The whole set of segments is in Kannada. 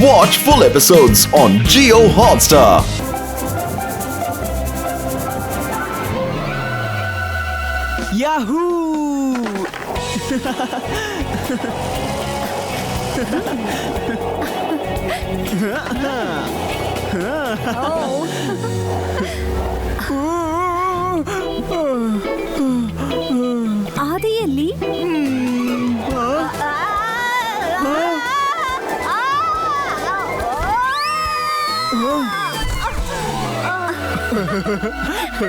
Watch full episodes on Jio Hotstar. Yahoo! ಆದಿಯಲ್ಲಿ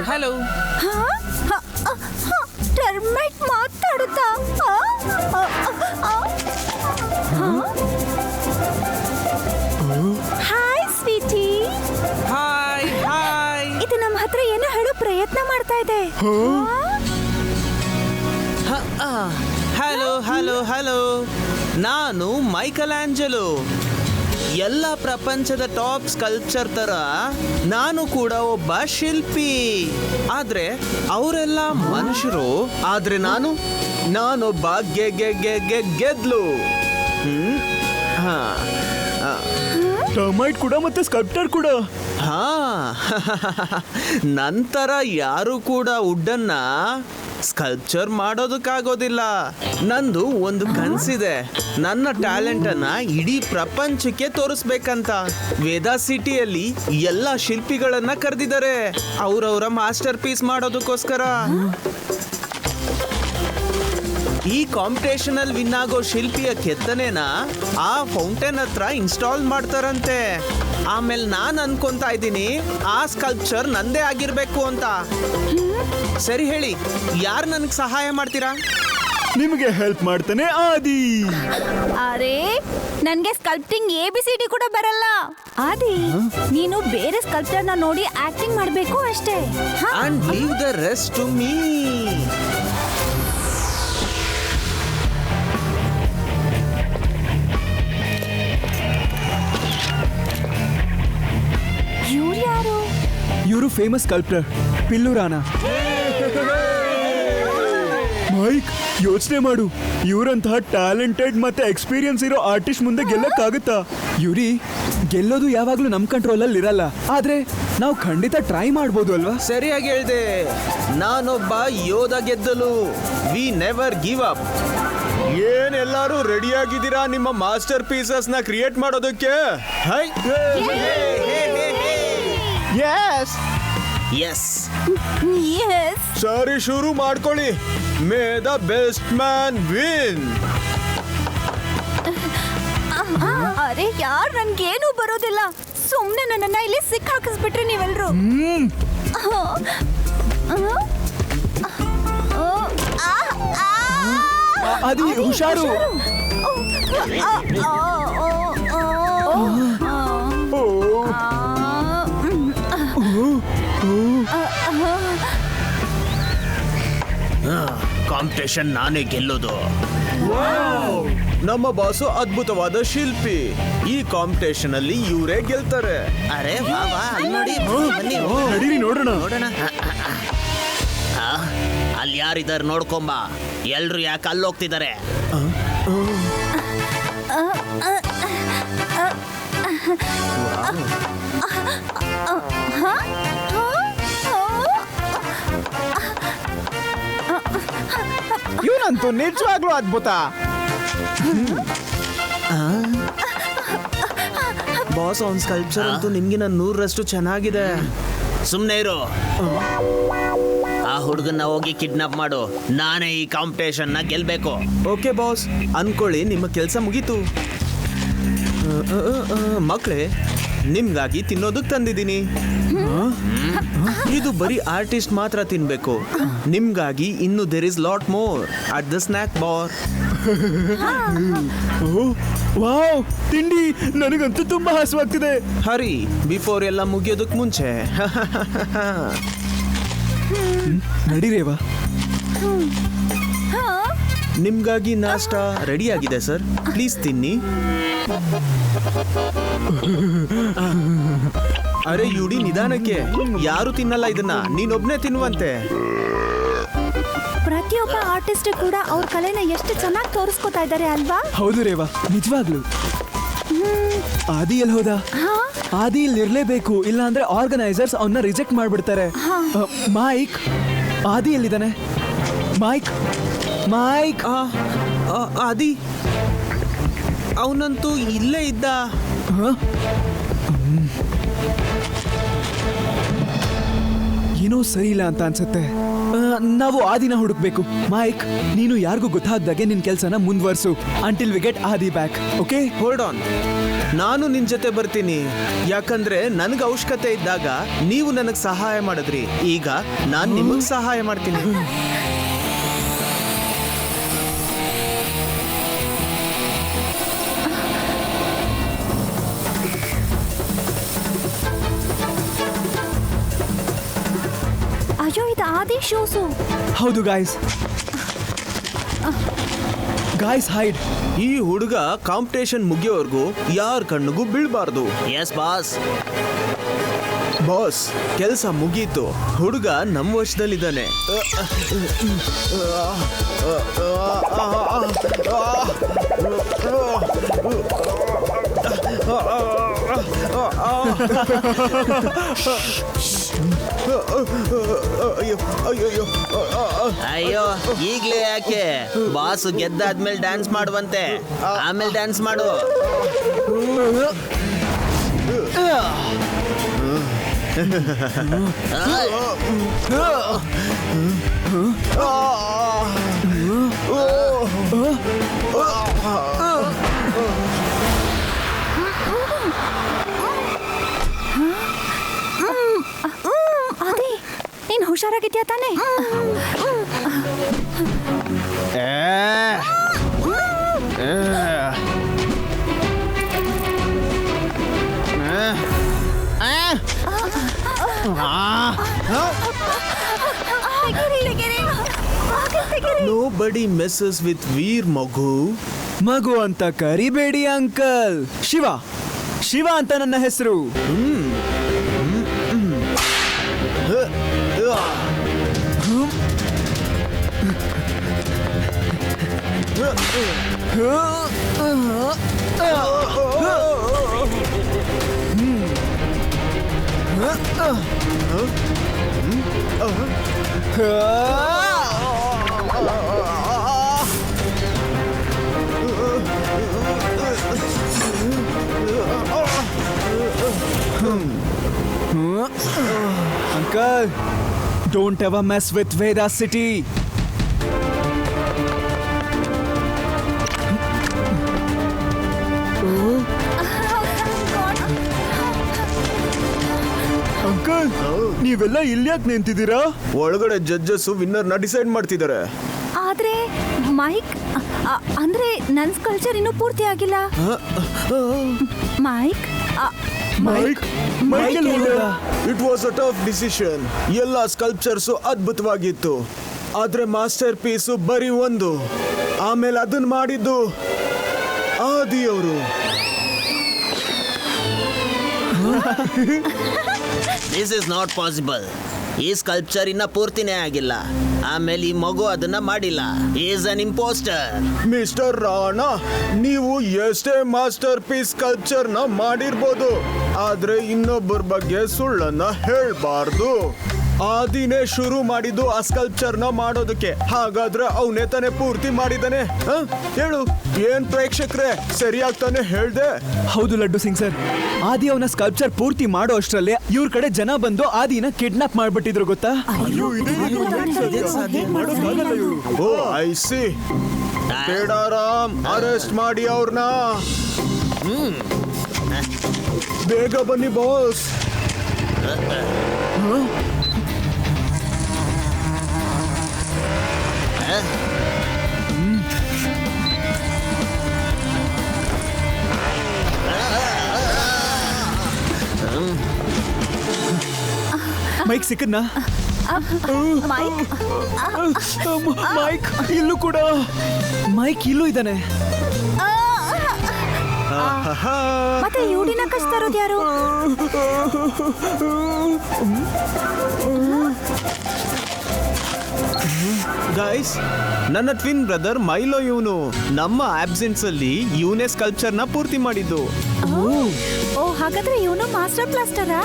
ಹಲೋ. ಟರ್ಮೈಟ್ ಮಾತಾಡುತ್ತಾ? Hi sweetie. Hi hi. ಇದು ನಮ್ಮ ಹತ್ರ ಏನೋ ಹೇಳೋ ಪ್ರಯತ್ನ ಮಾಡ್ತಾ ಇದೆ. ಹಲೋ ಹಲೋ ಹಲೋ, ನಾನು ಮೈಕಲ್ ಆಂಜಲೋ. ಎಲ್ಲ ಪ್ರಪಂಚದ ಟಾಪ್ ಸ್ಕಲ್ಪ್ಚರ್ ತರ ನಾನು ಕೂಡ ಒಬ್ಬ ಶಿಲ್ಪಿ. ಆದ್ರೆ ಅವರೆಲ್ಲ ಮನುಷ್ಯರು, ಆದ್ರೆ ನಾನೊಬ್ಬ ಗೆದ್ಲು. ಟರ್ಮೈಟ್ ಕೂಡ ಮತ್ತೆ ಸ್ಕಲ್ಪ್ಟರ್ ಕೂಡ. ಹಾ ನಂತರ ಯಾರು ಕೂಡ ವುಡ್ಡನ್ನ ಸ್ಕಲ್ಪ್ಚರ್ ಮಾಡೋದಕ್ಕಾಗೋದಿಲ್ಲ. ನಂದು ಒಂದು ಕನಸಿದೆ, ನನ್ನ ಟ್ಯಾಲೆಂಟ್ ಅನ್ನ ಇಡೀ ಪ್ರಪಂಚಕ್ಕೆ ತೋರಿಸ್ಬೇಕಂತ. ವೇದಾ ಸಿಟಿಯಲ್ಲಿ ಎಲ್ಲ ಶಿಲ್ಪಿಗಳನ್ನ ಕರೆದಿದ್ದಾರೆ ಅವರವರ ಮಾಸ್ಟರ್ ಪೀಸ್ ಮಾಡೋದಕ್ಕೋಸ್ಕರ. ಈ ಕಾಂಪಿಟೇಷನ್ ಅಲ್ಲಿ ವಿನ್ ಆಗೋ ಶಿಲ್ಪಿಯ ಕೆತ್ತನೆನ ಆ ಫೌಂಟೇನ್ ಹತ್ರ ಇನ್ಸ್ಟಾಲ್ ಮಾಡ್ತಾರಂತೆ. ಆಮೇಲೆ ನಾನು ಅನ್ಕೊಂತಾ ಇದ್ದೀನಿ ಆ ಸ್ಕಲ್ಪ್ಚರ್ ನಂದೇ ಆಗಿರ್ಬೇಕು ಅಂತ. ಸರಿ ಹೇಳಿ, ಯಾರು ನನಗೆ ಸಹಾಯ ಮಾಡ್ತೀರಾ? ನಿಮಗೆ ಹೆಲ್ಪ್ ಮಾಡ್ತಾನೆ ಆದಿ. ಅರೆ, ನನ್ಗೆ ಸ್ಕಲ್ಪ್ಟಿಂಗ್ ABCD ಕೂಡ ಬರಲ್ಲ. ಆದಿ, ನೀನು ಬೇರೆ ಸ್ಕಲ್ಪ್ಚರ್ ನ ನೋಡಿ ಆಕ್ಟಿಂಗ್ ಮಾಡ್ಬೇಕು ಅಷ್ಟೇ. And leave the rest to me. ಇವ್ರು ಯಾರು? ಇವರು famous sculptor Pillu Rana. Mike, ಯೋಚನೆ ಮಾಡು, ಇವರಂತಹ ಟ್ಯಾಲೆಂಟೆಡ್ ಮತ್ತೆ ಎಕ್ಸ್ಪೀರಿಯನ್ಸ್ ಇರೋ ಆರ್ಟಿಸ್ಟ್ ಮುಂದೆ ಗೆಲ್ಲಕ್ಕಾಗುತ್ತಾ? ಇವ್ರಿ ಗೆಲ್ಲೋದು ಯಾವಾಗ್ಲೂ ನಮ್ ಕಂಟ್ರೋಲ್ ಅಲ್ಲಿ ಇರಲ್ಲ, ಆದ್ರೆ ನಾವು ಖಂಡಿತ ಟ್ರೈ ಮಾಡ್ಬೋದು ಅಲ್ವಾ? ಸರಿಯಾಗಿ ಹೇಳ್ದೆ, ನಾನೊಬ್ಬ ಯೋಧ ಗೆದ್ದಲು. We never give up. ಏನೆಲ್ಲರೂ ರೆಡಿ ಆಗಿದ್ದೀರಾ ನಿಮ್ಮ ಮಾಸ್ಟರ್ ಪೀಸಸ್ ನ ಕ್ರಿಯೇಟ್ ಮಾಡೋದಕ್ಕೆ? Yes yes Yes. ಸರಿ, ಶುರು ಮಾಡ್ಕೊಳ್ಳಿ. May the best man win. ಅರೆ ಯಾರ್, ನನ್ಗೇನು ಬರೋದಿಲ್ಲ. ಸುಮ್ನೆ ನನ್ನನ್ನ ಇಲ್ಲಿ ಸಿಕ್ಕಾಕಿಸ್ಬಿಟ್ರಿ ನೀವೆಲ್ರು. ಆದಿ, ಹುಷಾರು. ಕಾಂಪಿಟೇಷನ್ ನಾನೇ ಗೆಲ್ಲೋದು. ನಮ್ಮ ಬಾಸು ಅದ್ಭುತವಾದ ಶಿಲ್ಪಿ. ಈ ಕಾಂಪಿಟೇಷನ್ ಅಲ್ಲಿ ಇವರೇ ಗೆಲ್ತಾರೆ. ಅರೆ ವಾ ವಾ, ಅಲ್ಲಿ ನೋಡಿ, ಬನ್ನಿ ನಡೀರಿ ನೋಡೋಣ. ಅಲ್ಲಿ ಯಾರಿದ್ದಾರೆ ನೋಡ್ಕೊಂಬ. ಎಲ್ರು ಯಾಕೆ ಅಲ್ಲಿ ಹೋಗ್ತಿದ್ದಾರೆ? ಇವನಂತೂ ನಿಜವಾಗ್ಲೂ ಅದ್ಭುತ. ಬಾಸ್, ಅವ್ನ ಸ್ಕಲ್ಪ್ಚರ್ ಅಂತೂ ನಿಮ್ಗಿನ 100ರಷ್ಟು ಚೆನ್ನಾಗಿದೆ. ಸುಮ್ಮನೆ ಇರು. ಆ ಹುಡುಗನ್ನ ಹೋಗಿ ಕಿಡ್ನಾಪ್ ಮಾಡು. ನಾನೇ ಈ ಕಾಂಪಿಟೇಷನ್ ನ ಗೆಲ್ಬೇಕು. ಓಕೆ ಬಾಸ್, ಅನ್ಕೊಳ್ಳಿ, ನಿಮ್ಮ ಕೆಲಸ ಮುಗೀತು. ಮಕ್ಕಳೇ, ನಿಮ್ಗಾಗಿ ತಿನ್ನೋದಕ್ಕೆ ತಂದಿದ್ದೀನಿ. ಇದು ಬರೀ ಆರ್ಟಿಸ್ಟ್ ಮಾತ್ರ ತಿನ್ಬೇಕು. ನಿಮ್ಗಾಗಿ ಇನ್ನು there is lot more at the snack bar. Wow, ತಿಂಡಿ ನನಗಂತೂ ತುಂಬಾ ಹಸುವಾಗ್ತಿದೆ. ಹರಿ, ಬಿಫೋರ್ ಎಲ್ಲ ಮುಗಿಯೋದಕ್ಕೆ ಮುಂಚೆ. ನಡೀರೇವಾ? ನಿಮ್ಗಾಗಿ ನಾಷ್ಟಾ ರೆಡಿ ಆಗಿದೆ ಸರ್, ಪ್ಲೀಸ್ ತಿನ್ನಿ. ಅರೆ ಯುಡಿ, ನಿಧಾನಕ್ಕೆ. ಯಾರು ತಿನ್ನಲ್ಲ ಇದನ್ನ, ನೀನೊಬ್ನೇ ತಿನ್ನುವಂತೆ. ಪ್ರತಿಯೊಬ್ಬ ಆರ್ಟಿಸ್ಟ್ ಕೂಡ ಅವ್ರ ಕಲೆನ ಎಷ್ಟು ಚೆನ್ನಾಗಿ ತೋರಿಸ್ಕೊತಾ ಇದ್ದಾರೆ ಅಲ್ವಾ? ಹೌದು ರೇವಾ, ನಿಜವಾಗ್ಲು. ಆದಿ ಎಲ್ಲಿ ಹೋದ? ಹಾ ಆದಿ ಇಲ್ಲಿ ಇರ್ಲೇಬೇಕು, ಇಲ್ಲ ಅಂದ್ರೆ ಆರ್ಗನೈಸರ್ಸ್ ಅವನ್ನ ರಿಜೆಕ್ಟ್ ಮಾಡ್ಬಿಡ್ತಾರೆ. ಮೈಕ್, ಆದಿ ಎಲ್ಲಿದ್ದಾನೆ? Mike, Mike. ಆದಿ ಅವನಂತೂ ಇಲ್ಲೇ ಇದ್ದ. ಏನೋ ಸರಿ ಇಲ್ಲ ಅಂತ ಅನ್ಸುತ್ತೆ. ನಾವು ಆದಿನ ಹುಡುಕ್ಬೇಕು. ಮೈಕ್, ನೀನು ಯಾರಿಗೂ ಗೊತ್ತಾಗ್ದಾಗೆ ನಿನ್ ಕೆಲ್ಸನ ಮುಂದುವರ್ಸು until we get Adi back. Okay, hold on, ನಾನು ನಿನ್ ಜೊತೆ ಬರ್ತೀನಿ. ಯಾಕಂದ್ರೆ ನನಗೆ ಅವಶ್ಯಕತೆ ಇದ್ದಾಗ ನೀವು ನನಗೆ ಸಹಾಯ ಮಾಡಿದ್ರಿ, ಈಗ ನಾನು ನಿಮಗೆ ಸಹಾಯ ಮಾಡ್ತೀನಿ. ಅಯ್ಯೋ ಇದು ಆದಿ ಶೂಸು. ಹೌದು ಗಾಯ್ಸ್. Guys hide. ಈ ಹುಡುಗ ಕಾಂಪಿಟೇಷನ್ ಮುಗಿಯೋವರೆಗೂ ಯಾರ ಕಣ್ಣಿಗೂ ಬೀಳ್ಬಾರ್ದು. Yes boss. ಬಾಸ್, ಕೆಲಸ ಮುಗೀತು. ಹುಡುಗ ನಮ್ಮ ವಶದಲ್ಲಿದ್ದಾನೆ. ಅಯ್ಯೋ, ಈಗ್ಲೇ ಯಾಕೆ? ಬಾಸು ಗೆದ್ದಾದ್ಮೇಲೆ ಡ್ಯಾನ್ಸ್ ಮಾಡುವಂತೆ, ಆಮೇಲೆ ಡ್ಯಾನ್ಸ್ ಮಾಡು. ಆದಿ, ನೀನ್ ಹುಷಾರಾಗಿದ್ಯಾ ತಾನೇ? Nobody messes with ವೀರ್ ಮಗು. ಮಗು ಅಂತ ಕರಿಬೇಡಿ ಅಂಕಲ್. ಶಿವ, ಶಿವ ಅಂತ ನನ್ನ ಹೆಸರು. Uncle, don't ever mess with Veda City. Uncle, ನೀವೆಲ್ಲ ಇಲ್ಯಾಕ್ ನಿಂತಿದ್ದೀರಾ? ಒಳಗಡೆ ಜಡ್ಜಸ್ ವಿನ್ನರ್ ನ ಡಿಸೈಡ್ ಮಾಡ್ತಿದ್ದಾರೆ. ಆದ್ರೆ ಮೈಕ್, ಅಂದ್ರೆ ನನ್ ಸ್ಕಲ್ಚರ್ ಇನ್ನೂ ಪೂರ್ತಿ ಆಗಿಲ್ಲ. ಮೈಕ್, ಮೈಕ್, ಮೈಕ್ ಎಲ್ಲಿ ಹೋದ? It was a tough decision. ಎಲ್ಲ ಸ್ಕಲ್ಪ್ಚರ್ಸ್ ಅದ್ಭುತವಾಗಿತ್ತು, ಆದ್ರೆ ಮಾಸ್ಟರ್ ಪೀಸು ಬರೀ ಒಂದು. ಆಮೇಲೆ ಅದನ್ನ ಮಾಡಿದ್ದು ಆದಿ ಅವರು. This is not possible. ಈ ಸ್ಕಲ್ಪ್ಚರ್ ಇನ್ನ ಪೂರ್ತಿನೇ ಆಗಿಲ್ಲ, ಆಮೇಲೆ ಈ ಮಗು ಅದನ್ನ ಮಾಡಿಲ್ಲ. Is an impostor. Mister Rana, ನೀವು ಎಷ್ಟೇ ಮಾಸ್ಟರ್ ಪೀಸ್ ಸ್ಕಲ್ಪ್ಚರ್ ನ ಮಾಡಿರ್ಬೋದು, ಆದ್ರೆ ಇನ್ನೊಬ್ಬರ ಬಗ್ಗೆ ಸುಳ್ಳನ್ನ ಹೇಳ್ಬಾರ್ದು. ಆದಿನೇ ಶುರು ಮಾಡಿದ್ದು ಆ ಸ್ಕಲ್ಪ್ಚರ್ ನ ಮಾಡೋದಕ್ಕೆ. ಹಾಗಾದ್ರೆ ಅವನೇ ತಾನೇ ಪೂರ್ತಿ ಮಾಡಿದಾನೆ. ಹೇಳು, ಏನ್ ಪ್ರೇಕ್ಷಕರೇ, ಸರಿಯಾಗಿ ತಾನೇ ಹೇಳ್ದೆ? ಹೌದು ಲಡ್ಡು ಸಿಂಗ್ ಸರ್. ಆದಿ ಅವನ ಸ್ಕಲ್ಪ್ಚರ್ ಪೂರ್ತಿ ಮಾಡೋ ಅಷ್ಟರಲ್ಲೇ ಇವ್ರ ಕಡೆ ಜನ ಬಂದು ಆದಿನ ಕಿಡ್ನಾಪ್ ಮಾಡ್ಬಿಟ್ಟಿದ್ರು ಗೊತ್ತಾ? ಓ ಐ ಸಿ. ಬೇಡಾರಾಮ್, ಅರೆಸ್ಟ್ ಮಾಡಿ ಅವ್ರನ್ನ. ಬೇಗ ಬನ್ನಿ ಬಾಸ್. ಮೈಕ್ ಸಿಕ್ಕದ್ನಾ? ಮೈಕ್, ಮೈಕ್ ಇಲ್ಲೂ ಕೂಡ. ಮೈಕ್ ಇಲ್ಲೂ ಇದ್ದಾನೆ. ಮತ್ತೆ ಯುಡಿನ ಕಚ್ತಾ ಇರೋದು ಯಾರು? ಗೈಸ್, ನನ್ನ ಟ್ವಿನ್ ಬ್ರದರ್ ಮೈಲೋ ಇವನು ನಮ್ಮ ಆಬ್ಸೆನ್ಸ್ ಅಲ್ಲಿ ಇವನೇ ಸ್ಕಲ್ಪ್ಚರ್ ನ ಪೂರ್ತಿ ಮಾಡಿದ್ದು. ಓ ಹಾಗಾದ್ರೆ ಇವನು master ಬ್ಲಾಸ್ಟರಾ?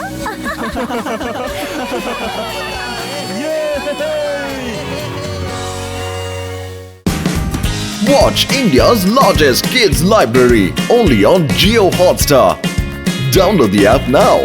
Watch India's largest kids library only on Geo Hotstar. Download the app now.